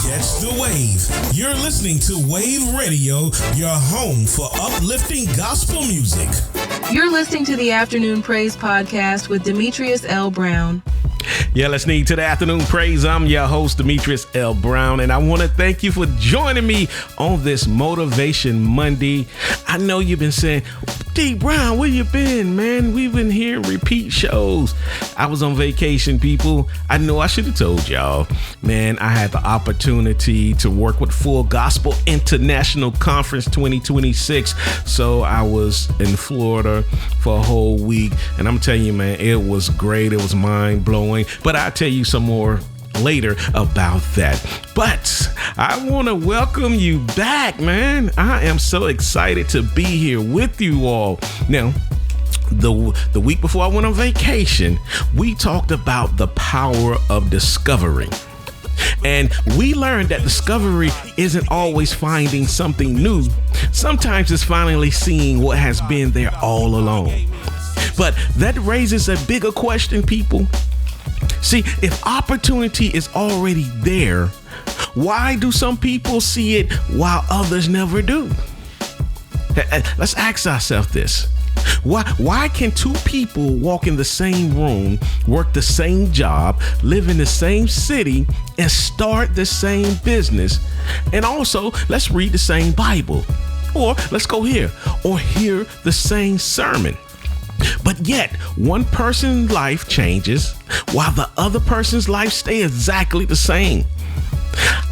Catch the wave. You're listening to Wayvve Radio, your home for uplifting gospel music. You're listening to the Afternoon Praise Podcast with Demetrius L. Brown. You're listening to the Afternoon Praise. I'm your host, Demetrius L. Brown, and I want to thank you for joining me on this Motivation Monday. I know you've been saying, D. Brown, where you been, man? We've been hearing repeat shows. I was on vacation, people. I know I should have told y'all. Man, I had the opportunity to work with Full Gospel International Conference 2026. So I was in Florida for a whole week, and I'm telling you, man, it was great. It was mind-blowing. But I'll tell you some more later about that. But I want to welcome you back, man. I am so excited to be here with you all. Now, the week before I went on vacation, we talked about the power of discovery. And we learned that discovery isn't always finding something new. Sometimes it's finally seeing what has been there all along. But that raises a bigger question, people. See, if opportunity is already there, why do some people see it while others never do? Let's ask ourselves this. Why can two people walk in the same room, work the same job, live in the same city, and start the same business? And also, let's read the same Bible. Or let's go here, or hear the same sermon. But yet, one person's life changes while the other person's life stays exactly the same.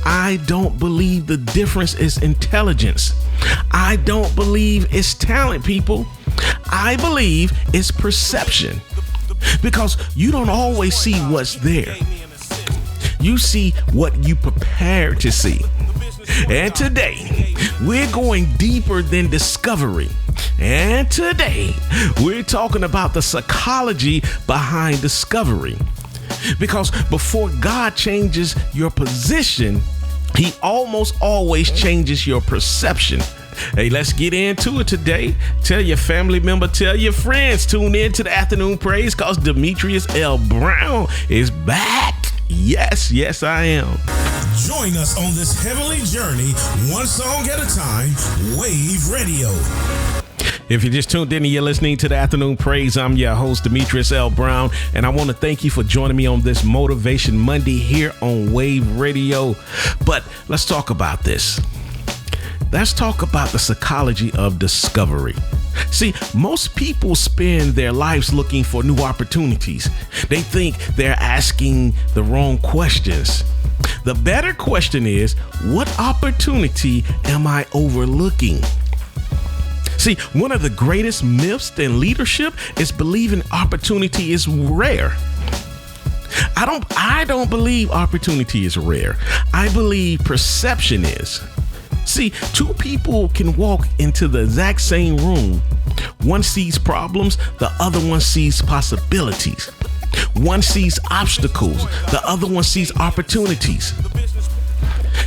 I don't believe the difference is intelligence. I don't believe it's talent, people. I believe it's perception. Because you don't always see what's there. You see what you prepare to see. And today, we're going deeper than discovery. And today, we're talking about the psychology behind discovery. Because before God changes your position, He almost always changes your perception. Hey, let's get into it today. Tell your family member, tell your friends, tune in to the Afternoon Praise because Demetrius L. Brown is back. Yes, I am. Join us on this heavenly journey, one song at a time, Wayvve Radio. If you just tuned in and you're listening to the Afternoon Praise, I'm your host, Demetrius L. Brown, and I want to thank you for joining me on this Motivation Monday here on Wayvve Radio. But let's talk about this. Let's talk about the psychology of discovery. See, most people spend their lives looking for new opportunities. They think they're asking the wrong questions. The better question is, what opportunity am I overlooking? See, one of the greatest myths in leadership is believing opportunity is rare. I don't believe opportunity is rare. I believe perception is. See, two people can walk into the exact same room. One sees problems, the other one sees possibilities. One sees obstacles, the other one sees opportunities.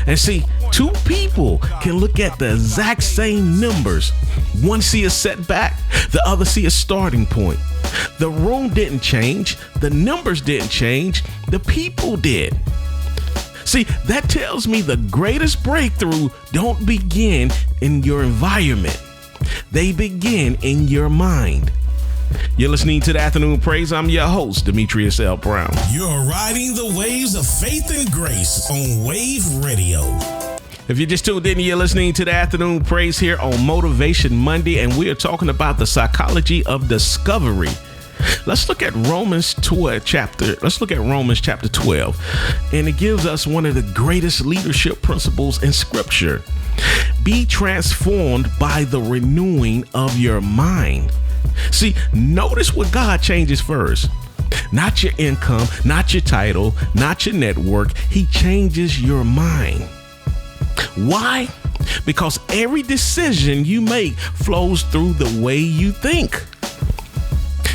And see, two people can look at the exact same numbers. One see a setback, the other see a starting point. The room didn't change, the numbers didn't change, the people did. See, that tells me the greatest breakthrough don't begin in your environment. They begin in your mind. You're listening to the Afternoon Praise. I'm your host, Demetrius L. Brown. You're riding the waves of faith and grace on Wayvve Radio. If you just tuned in, you're listening to the Afternoon Praise here on Motivation Monday, and we are talking about the psychology of discovery. Let's look at Romans chapter 12, and it gives us one of the greatest leadership principles in Scripture. Be transformed by the renewing of your mind. See, notice what God changes first. Not your income, not your title, not your network. He changes your mind. Why? Because every decision you make flows through the way you think.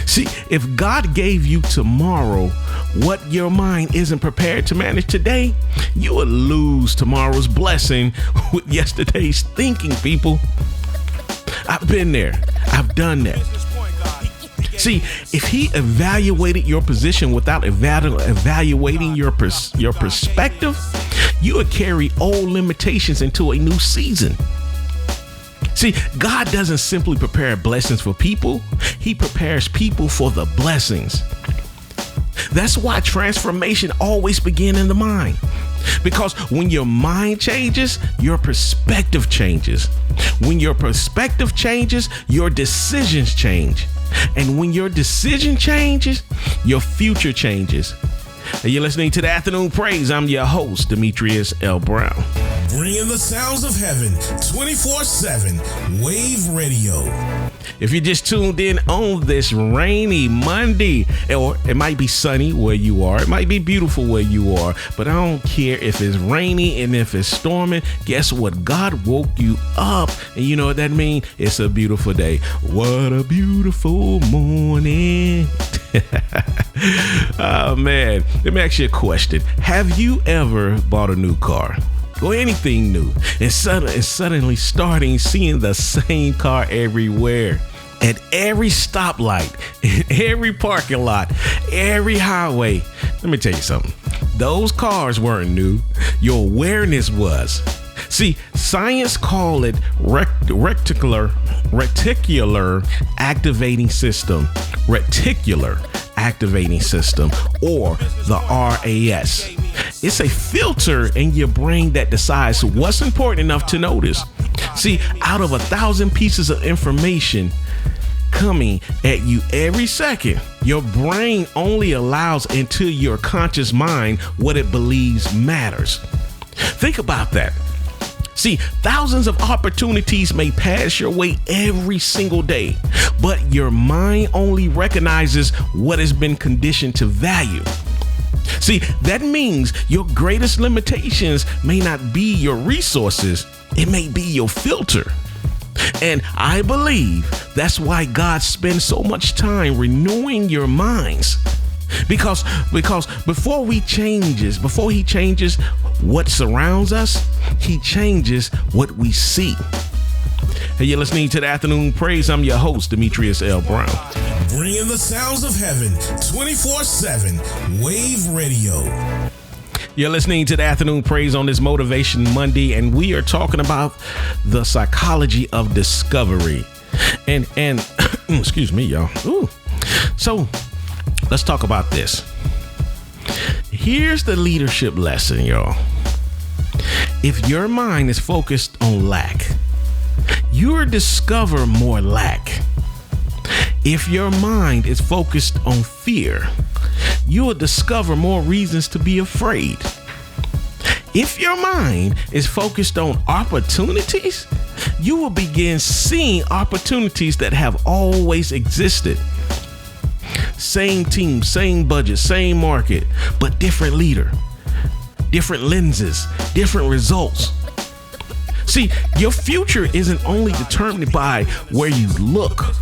See, if God gave you tomorrow what your mind isn't prepared to manage today, you will lose tomorrow's blessing with yesterday's thinking, people. I've been there. I've done that. See, if He evaluated your position without evaluating your perspective, you will carry old limitations into a new season. See, God doesn't simply prepare blessings for people. He prepares people for the blessings. That's why transformation always begins in the mind. Because when your mind changes, your perspective changes. When your perspective changes, your decisions change. And when your decision changes, your future changes. You're listening to the Afternoon Praise. I'm your host, Demetrius L. Brown. Bringing the sounds of heaven 24/7, Wayvve Radio. If you just tuned in on this rainy Monday, or it might be sunny where you are, it might be beautiful where you are, but I don't care if it's rainy and if it's storming. Guess what? God woke you up, and you know what that means? It's a beautiful day. What a beautiful morning. Oh man, let me ask you a question. Have you ever bought a new car or anything new and suddenly starting seeing the same car everywhere, at every stoplight, in every parking lot, every highway? Let me tell you something. Those cars weren't new. Your awareness was. See, science call it reticular activating system. Reticular activating system, or the RAS. It's a filter in your brain that decides what's important enough to notice. See, out of 1,000 pieces of information coming at you every second, your brain only allows into your conscious mind what it believes matters. Think about that. See, thousands of opportunities may pass your way every single day, but your mind only recognizes what has been conditioned to value. See, that means your greatest limitations may not be your resources, it may be your filter. And I believe that's why God spends so much time renewing your minds. Because before he changes what surrounds us, he changes what we see. Hey, you're listening to the Afternoon Praise. I'm your host, Demetrius L. Brown. Bringing the sounds of heaven 24/7, Wayvve Radio. You're listening to the Afternoon Praise on this Motivation Monday, and we are talking about the psychology of discovery. And excuse me, y'all. Ooh. So let's talk about this. Here's the leadership lesson, y'all. If your mind is focused on lack, you'll discover more lack. If your mind is focused on fear, you will discover more reasons to be afraid. If your mind is focused on opportunities, you will begin seeing opportunities that have always existed. Same team, same budget, same market, but different leader, different lenses, different results. See, your future isn't only determined by where you look,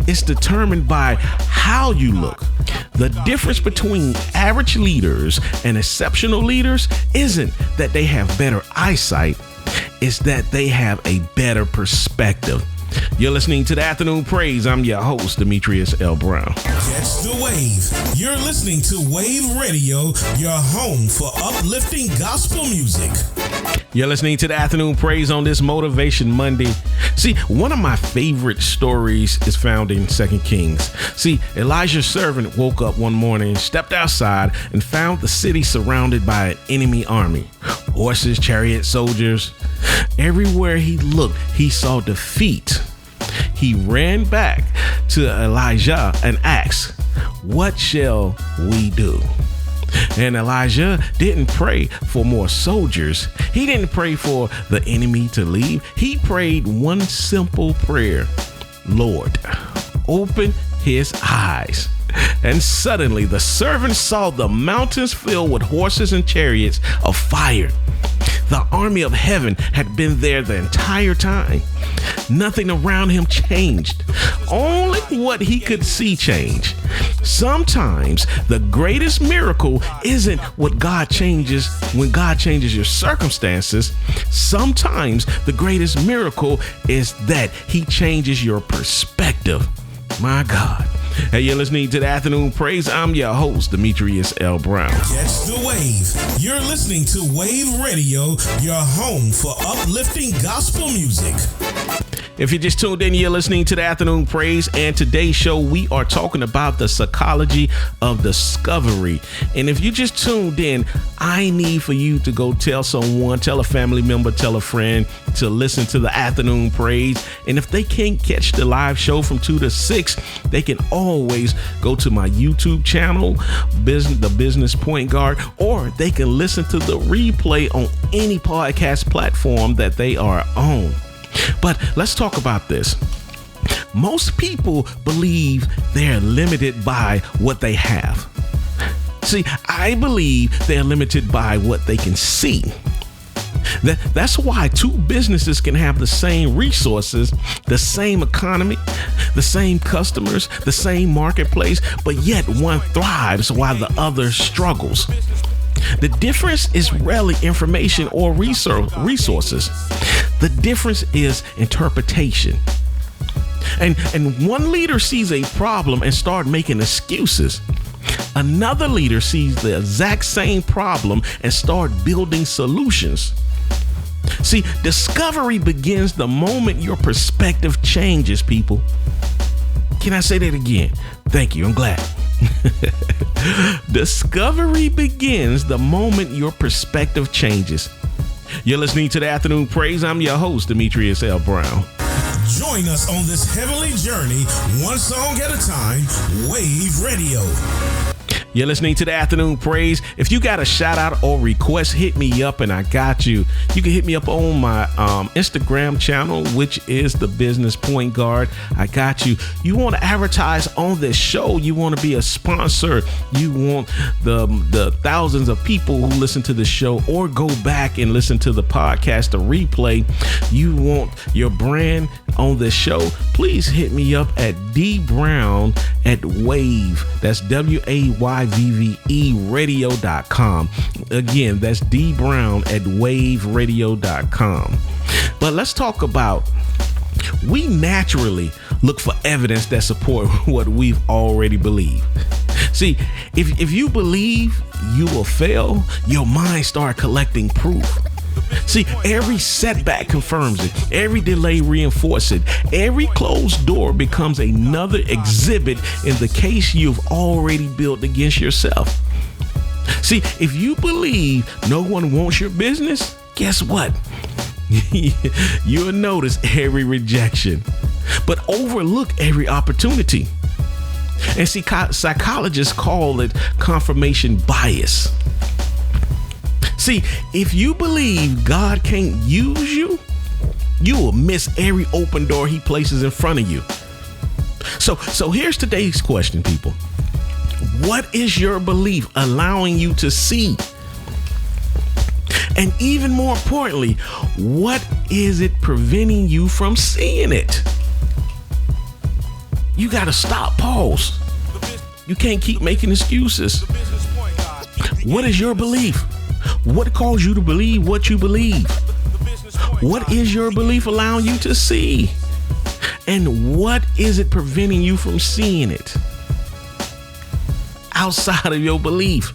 it's determined by how you look. The difference between average leaders and exceptional leaders isn't that they have better eyesight, it's that they have a better perspective. You're listening to the Afternoon Praise. I'm your host, Demetrius L. Brown. Catch the wave. You're listening to Wayvve Radio, your home for uplifting gospel music. You're listening to the Afternoon Praise on this Motivation Monday. See, one of my favorite stories is found in 2 Kings. See, Elijah's servant woke up one morning, stepped outside, and found the city surrounded by an enemy army. Horses, chariots, soldiers. Everywhere he looked, he saw defeat. He ran back to Elijah and asked, "What shall we do?" And Elijah didn't pray for more soldiers. He didn't pray for the enemy to leave. He prayed one simple prayer: "Lord, open his eyes." And suddenly the servant saw the mountains filled with horses and chariots of fire. The army of heaven had been there the entire time. Nothing around him changed. Only what he could see changed. Sometimes the greatest miracle isn't what God changes when God changes your circumstances. Sometimes the greatest miracle is that he changes your perspective. My God. Hey, you're listening to the Afternoon Praise. I'm your host, Demetrius L. Brown. Catch the wave. You're listening to Wayvve Radio, your home for uplifting gospel music. If you just tuned in, you're listening to the Afternoon Praise, and today's show, we are talking about the psychology of discovery. And if you just tuned in, I need for you to go tell someone, tell a family member, tell a friend to listen to the Afternoon Praise. And if they can't catch the live show from 2 to 6, they can always go to my YouTube channel, The Business Point Guard, or they can listen to the replay on any podcast platform that they are on. But let's talk about this. Most people believe they're limited by what they have. See, I believe they're limited by what they can see. That's why two businesses can have the same resources, the same economy, the same customers, the same marketplace, but yet one thrives while the other struggles. The difference is rarely information or resources. The difference is interpretation. And one leader sees a problem and start making excuses. Another leader sees the exact same problem and start building solutions. See, discovery begins the moment your perspective changes, people. Can I say that again? Thank you. I'm glad. Discovery begins the moment your perspective changes. You're listening to the Afternoon Praise. I'm your host, Demetrius L. Brown. Join us on this heavenly journey, one song at a time, Wayvve Radio. You're listening to the Afternoon Praise. If you got a shout out or request, hit me up and I got you. You can hit me up on my Instagram channel, which is The Business Point Guard. I got you. You want to advertise on this show. You want to be a sponsor. You want the thousands of people who listen to the show or go back and listen to the podcast, the replay. You want your brand on this show. Please hit me up at dbrown@Wayvve. That's WAYVVE radio.com. Again, that's dbrown@wayveradio.com. But let's talk about, we naturally look for evidence that support what we've already believed. See, if you believe you will fail, your mind start collecting proof. See, every setback confirms it. Every delay reinforces it. Every closed door becomes another exhibit in the case you've already built against yourself. See, if you believe no one wants your business, guess what? You'll notice every rejection, but overlook every opportunity. And see, psychologists call it confirmation bias. See, if you believe God can't use you, you will miss every open door he places in front of you. So here's today's question, people. What is your belief allowing you to see? And even more importantly, what is it preventing you from seeing it? You got to stop, pause. You can't keep making excuses. What is your belief? What caused you to believe what you believe? What is your belief allowing you to see? And what is it preventing you from seeing it outside of your belief?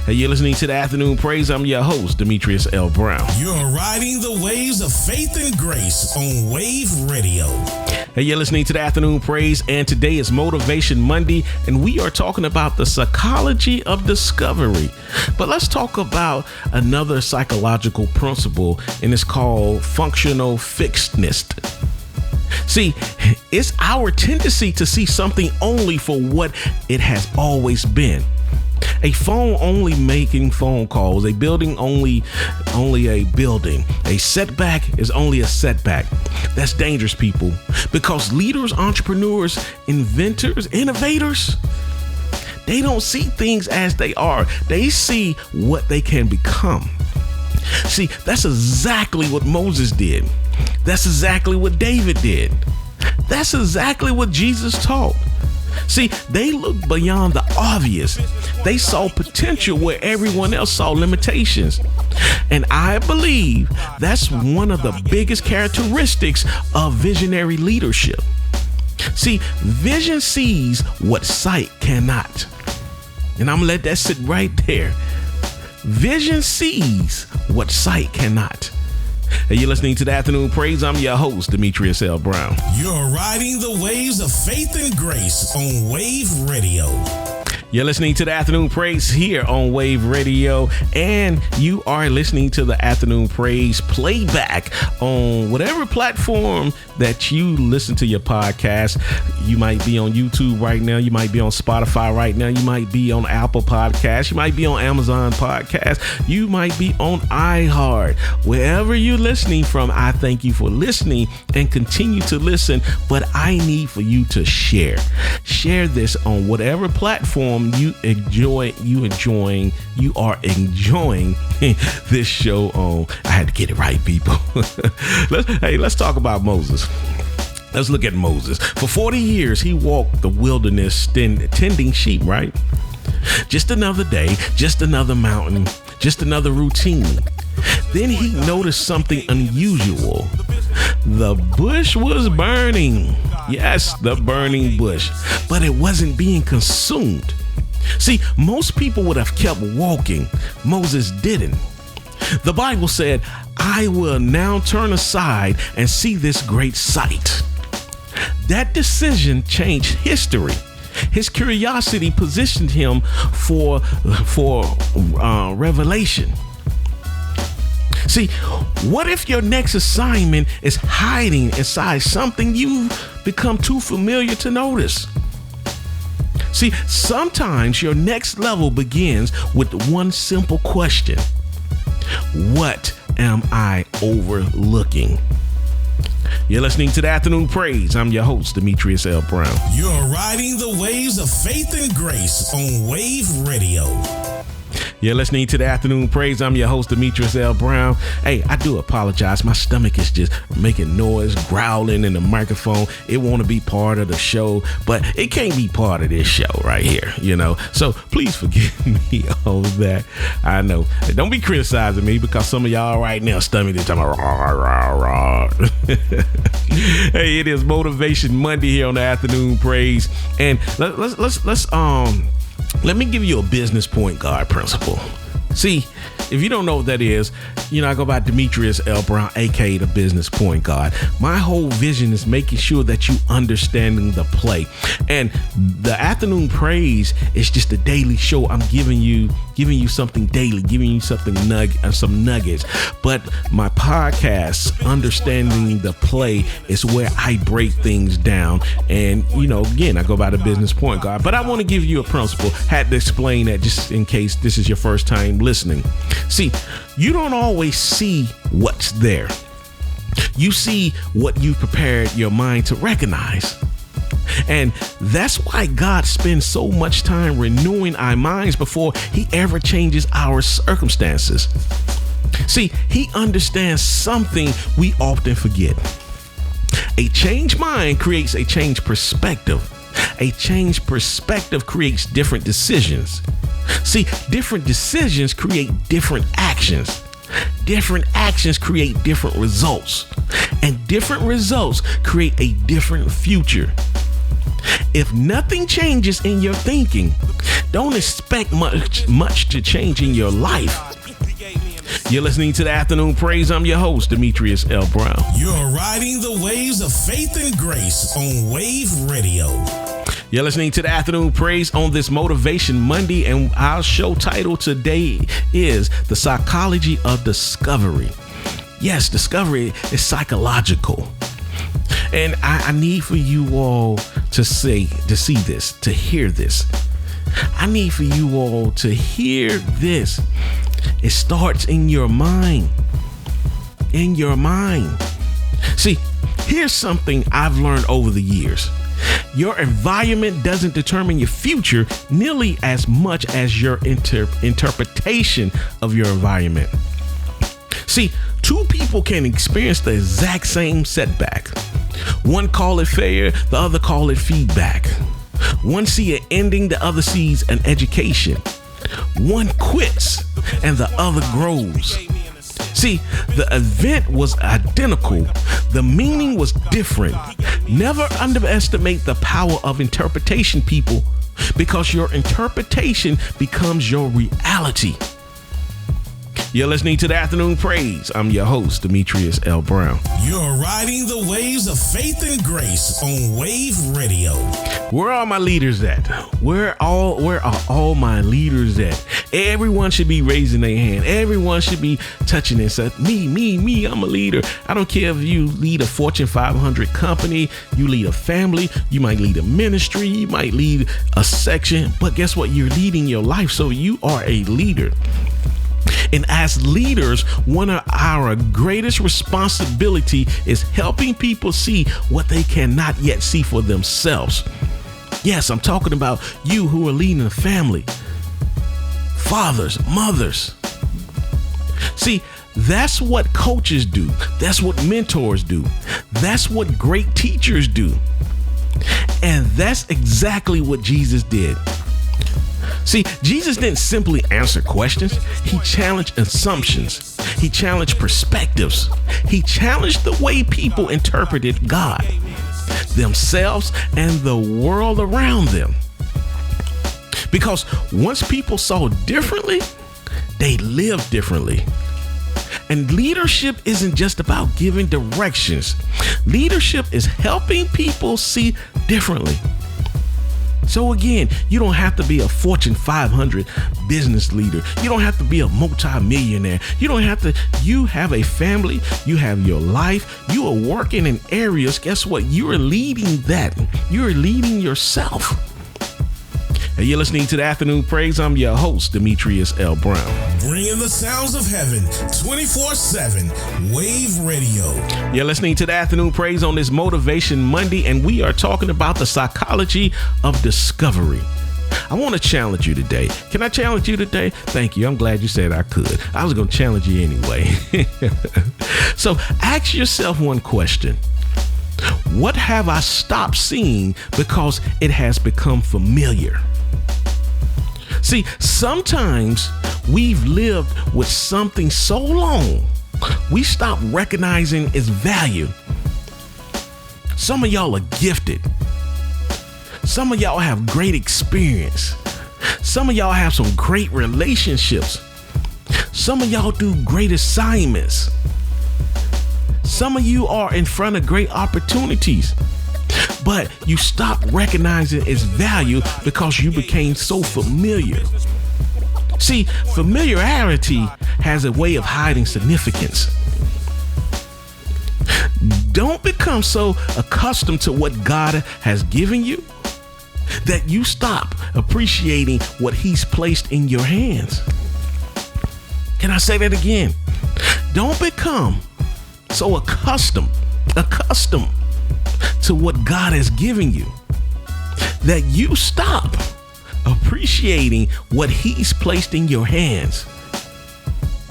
Hey, you're listening to the Afternoon Praise. I'm your host, Demetrius L. Brown. You're riding the waves of faith and grace on Wayvve Radio. Hey, you're listening to the Afternoon Praise, and today is Motivation Monday, and we are talking about the psychology of discovery. But let's talk about another psychological principle, and it's called functional fixedness. See, it's our tendency to see something only for what it has always been. A phone only making phone calls, a building only a building. A setback is only a setback. That's dangerous, people, because leaders, entrepreneurs, inventors, innovators, they don't see things as they are. They see what they can become. See, that's exactly what Moses did. That's exactly what David did. That's exactly what Jesus taught. See, they looked beyond the obvious. They saw potential where everyone else saw limitations. And I believe that's one of the biggest characteristics of visionary leadership. See, vision sees what sight cannot. And I'm going to let that sit right there. Vision sees what sight cannot. Hey, you're listening to the Afternoon Praise. I'm your host, Demetrius L. Brown. You're riding the waves of faith and grace on Wayvve Radio. You're listening to the Afternoon Praise here on Wayvve Radio, and you are listening to the Afternoon Praise playback on whatever platform that you listen to your podcast. You might be on YouTube right now. You might be on Spotify right now. You might be on Apple Podcasts. You might be on Amazon Podcasts. You might be on iHeart. Wherever you're listening from, I thank you for listening and continue to listen, but I need for you to share. Share this on whatever platform you are enjoying this show on. I had to get it right, people. Let's talk about Moses. Let's look at Moses. For 40 years, he walked the wilderness tending sheep, right? Just another day, just another mountain, just another routine. Then he noticed something unusual. The bush was burning. Yes, the burning bush, but it wasn't being consumed. See, most people would have kept walking. Moses didn't. The Bible said, I will now turn aside and see this great sight. That decision changed history. His curiosity positioned him for revelation. See, what if your next assignment is hiding inside something you've become too familiar to notice? See, sometimes your next level begins with one simple question. What am I overlooking? You're listening to the Afternoon Praise. I'm your host, Demetrius L. Brown. You're riding the waves of faith and grace on Wayvve Radio. You're listening to the Afternoon Praise. I'm your host, Demetrius L. Brown. Hey, I do apologize. My stomach is just making noise, growling in the microphone. It want to be part of the show, but it can't be part of this show right here, you know. So please forgive me on that. I know. Don't be criticizing me because some of y'all right now stomach is talking rah. Hey, it is Motivation Monday here on the Afternoon Praise, and let me give you a business point guard principle. See, if you don't know what that is, I go by Demetrius L. Brown, aka the business point guard. My whole vision is making sure that you understanding the play. And the Afternoon Praise is just a daily show. I'm giving you something daily, giving you something some nuggets. But my podcast, Understanding the Play, is where I break things down. And, again, I go by the business point guard. But I want to give you a principle. Had to explain that just in case this is your first time listening. See, you don't always see what's there. You see what you've prepared your mind to recognize. And that's why God spends so much time renewing our minds before he ever changes our circumstances. See, he understands something we often forget. A changed mind creates a changed perspective. A changed perspective creates different decisions. See, different decisions create different actions. Different actions create different results. And different results create a different future. If nothing changes in your thinking, don't expect much to change in your life. You're listening to the Afternoon Praise. I'm your host, Demetrius L. Brown. You're riding the waves of faith and grace on Wayvve Radio. You're listening to the Afternoon Praise on this Motivation Monday, and our show title today is The Psychology of Discovery. Yes, discovery is psychological. And I need for you all to see this, to hear this. I need for you all to hear this. It starts in your mind. In your mind. See, here's something I've learned over the years. Your environment doesn't determine your future nearly as much as your interpretation of your environment. See, two people can experience the exact same setback. One call it failure, the other call it feedback. One see an ending, the other sees an education. One quits and the other grows. See, the event was identical. The meaning was different. Never underestimate the power of interpretation, people, because your interpretation becomes your reality. You're listening to the Afternoon Praise. I'm your host, Demetrius L. Brown. You're riding the waves of faith and grace on Wayvve Radio. Where are my leaders at? Where are all my leaders at? Everyone should be raising their hand. Everyone should be touching and saying, me, I'm a leader. I don't care if you lead a Fortune 500 company, you lead a family, you might lead a ministry, you might lead a section, but guess what? You're leading your life, so you are a leader. And as leaders, one of our greatest responsibility is helping people see what they cannot yet see for themselves. Yes, I'm talking about you who are leading a family, fathers, mothers. See, that's what coaches do. That's what mentors do. That's what great teachers do. And that's exactly what Jesus did. See, Jesus didn't simply answer questions. He challenged assumptions. He challenged perspectives. He challenged the way people interpreted God, themselves, and the world around them. Because once people saw differently, they lived differently. And leadership isn't just about giving directions. Leadership is helping people see differently. So again, you don't have to be a Fortune 500 business leader. You don't have to be a multi-millionaire. You have a family, you have your life, you are working in areas. Guess what? You are leading that. You're leading yourself. And you're listening to the Afternoon Praise. I'm your host, Demetrius L. Brown. Bringing the sounds of heaven 24/7, Wayvve Radio. You're listening to the Afternoon Praise on this Motivation Monday, and we are talking about the psychology of discovery. I want to challenge you today. Can I challenge you today? Thank you. I'm glad you said I could. I was going to challenge you anyway. So ask yourself one question. What have I stopped seeing because it has become familiar? See, sometimes we've lived with something so long, we stop recognizing its value. Some of y'all are gifted. Some of y'all have great experience. Some of y'all have some great relationships. Some of y'all do great assignments. Some of you are in front of great opportunities, but you stopped recognizing its value because you became so familiar. See, familiarity has a way of hiding significance. Don't become so accustomed to what God has given you that you stop appreciating what He's placed in your hands. Can I say that again? Don't become so accustomed to what God has given you that you stop appreciating what He's placed in your hands.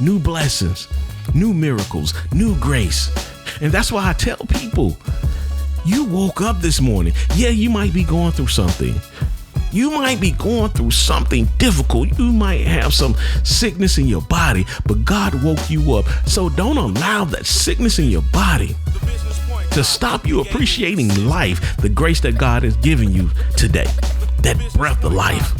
New blessings, new miracles, new grace. And that's why I tell people, you woke up this morning. Yeah, you might be going through something. You might be going through something difficult. You might have some sickness in your body, but God woke you up. So don't allow that sickness in your body to stop you appreciating life, the grace that God has given you today, that breath of life.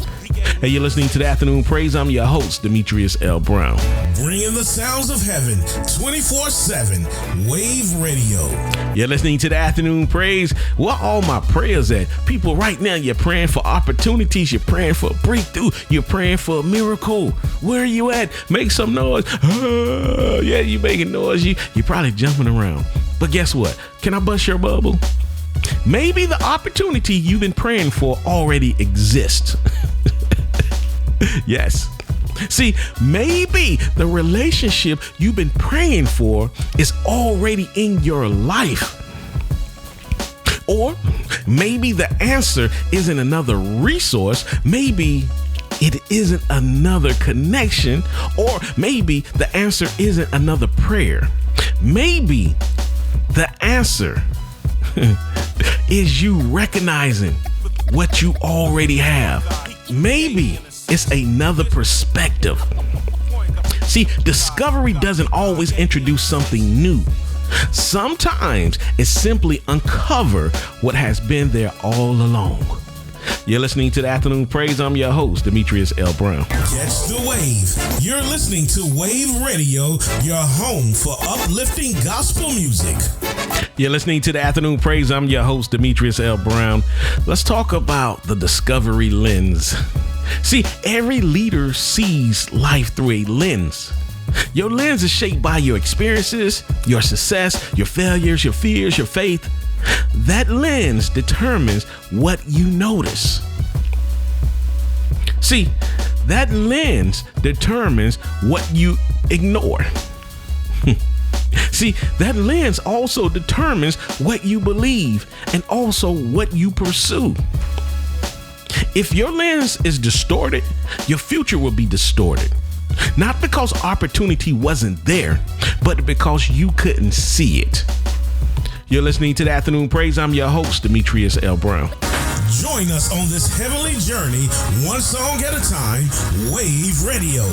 Hey, you're listening to the Afternoon Praise. I'm your host, Demetrius L. Brown. Bringing the sounds of heaven 24/7, Wayvve Radio. You're listening to the Afternoon Praise. Where all my prayers at? People, right now, you're praying for opportunities. You're praying for a breakthrough. You're praying for a miracle. Where are you at? Make some noise. Yeah, you making noise. You're probably jumping around. But guess what? Can I bust your bubble? Maybe the opportunity you've been praying for already exists. Yes. See, maybe the relationship you've been praying for is already in your life. Or maybe the answer isn't another resource. Maybe it isn't another connection. Or maybe the answer isn't another prayer. Maybe the answer is you recognizing what you already have. Maybe it's another perspective. See, discovery doesn't always introduce something new. Sometimes it's simply uncover what has been there all along. You're listening to the Afternoon Praise. I'm your host, Demetrius L. Brown. Catch the wave. You're listening to Wayvve Radio, your home for uplifting gospel music. You're listening to the Afternoon Praise. I'm your host, Demetrius L. Brown. Let's talk about the discovery lens. See, every leader sees life through a lens. Your lens is shaped by your experiences, your success, your failures, your fears, your faith. That lens determines what you notice. See, that lens determines what you ignore. See, that lens also determines what you believe and also what you pursue. If your lens is distorted, your future will be distorted. Not because opportunity wasn't there, but because you couldn't see it. You're listening to the Afternoon Praise. I'm your host, Demetrius L. Brown. Join us on this heavenly journey, one song at a time, Wayvve Radio.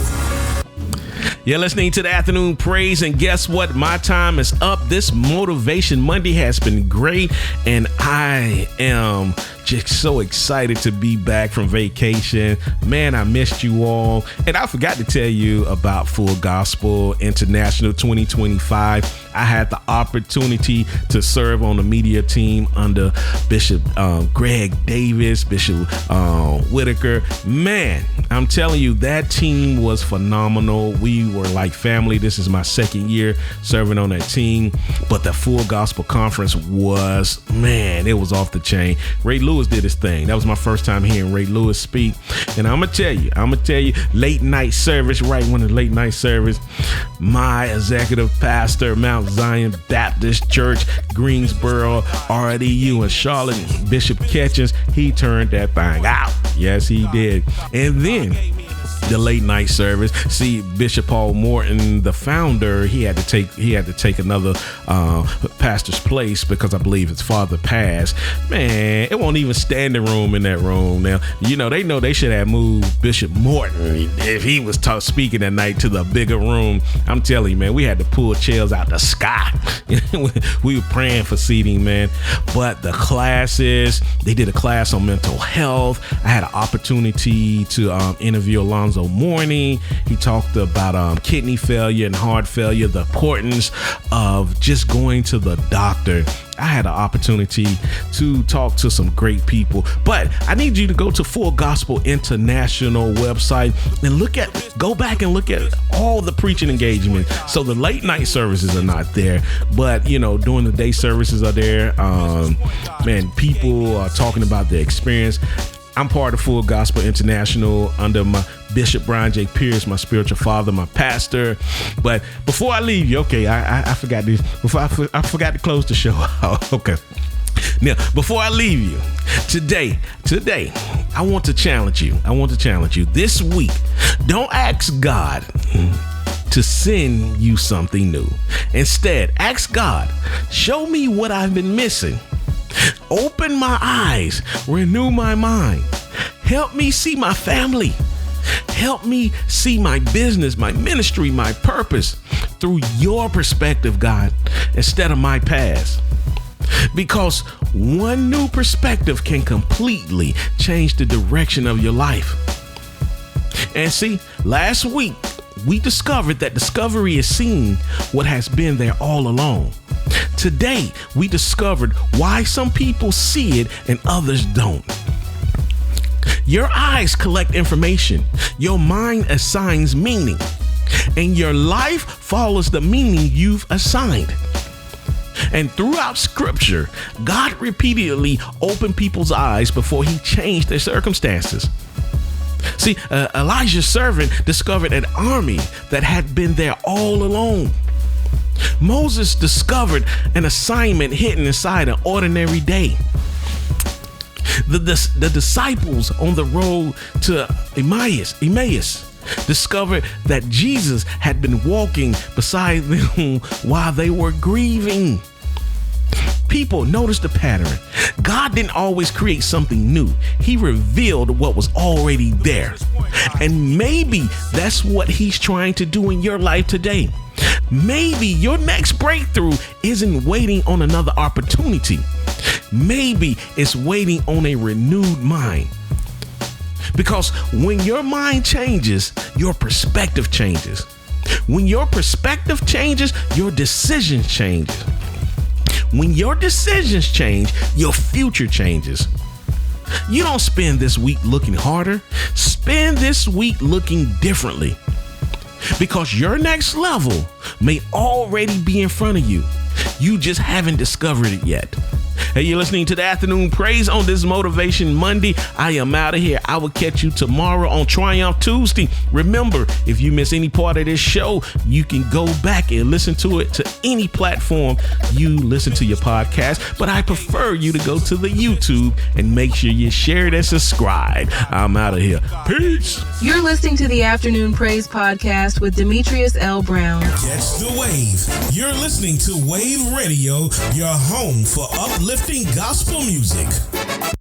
You're listening to the Afternoon Praise, and guess what? My time is up. This Motivation Monday has been great, and I am just so excited to be back from vacation. Man, I missed you all. And I forgot to tell you about Full Gospel International 2025. I had the opportunity to serve on the media team under Bishop Greg Davis, Bishop Whitaker. Man, I'm telling you, that team was phenomenal. We were like family. This is my second year serving on that team. But the Full Gospel Conference was, man, it was off the chain. Ray Lewis did his thing. That was my first time hearing Ray Lewis speak. And I'm gonna tell you, late night service, right when the late night service, my executive pastor, Mount Zion Baptist Church, Greensboro, RDU in Charlotte, Bishop Ketchens, he turned that thing out. Yes, he did. And then the late night service. See, Bishop Paul Morton, the founder, he had to take another pastor's place because I believe his father passed. Man, it won't even standing room in that room. Now, you know they should have moved Bishop Morton if he was speaking that night to the bigger room. I'm telling you, man, we had to pull chairs out the sky. We were praying for seating, man. But the classes, they did a class on mental health. I had an opportunity to interview Alonzo Mourning. He talked about kidney failure and heart failure, the importance of just going to the doctor. I had an opportunity to talk to some great people, but I need you to go to Full Gospel International website and go back and look at all the preaching engagements. So the late night services are not there, but during the day services are there. Man, people are talking about their experience. I'm part of Full Gospel International under my Bishop Brian J. Pierce, my spiritual father, my pastor. But before I leave you, okay, I forgot this. I forgot to close the show out. Okay. Now, before I leave you, today, I want to challenge you. This week, don't ask God to send you something new. Instead, ask God, show me what I've been missing. Open my eyes, renew my mind. Help me see my family. Help me see my business, my ministry, my purpose through your perspective, God, instead of my past. Because one new perspective can completely change the direction of your life. And see, last week, we discovered that discovery is seeing what has been there all along. Today, we discovered why some people see it and others don't. Your eyes collect information, your mind assigns meaning, and your life follows the meaning you've assigned. And throughout scripture, God repeatedly opened people's eyes before he changed their circumstances. See, Elijah's servant discovered an army that had been there all along. Moses discovered an assignment hidden inside an ordinary day. The disciples on the road to Emmaus discovered that Jesus had been walking beside them while they were grieving. People noticed the pattern. God didn't always create something new. He revealed what was already there. And maybe that's what he's trying to do in your life today. Maybe your next breakthrough isn't waiting on another opportunity. Maybe it's waiting on a renewed mind. Because when your mind changes, your perspective changes. When your perspective changes, your decisions change. When your decisions change, your future changes. You don't spend this week looking harder. Spend this week looking differently. Because your next level may already be in front of you. You just haven't discovered it yet. Hey, you're listening to the Afternoon Praise on this Motivation Monday. I am out of here. I will catch you tomorrow on Triumph Tuesday. Remember, if you miss any part of this show, you can go back and listen to it to any platform you listen to your podcast. But I prefer you to go to the YouTube and make sure you share it and subscribe. I'm out of here. Peace. You're listening to the Afternoon Praise podcast with Demetrius L. Brown. Catch the wave. You're listening to Wayvve Radio, your home for uplifting gospel music.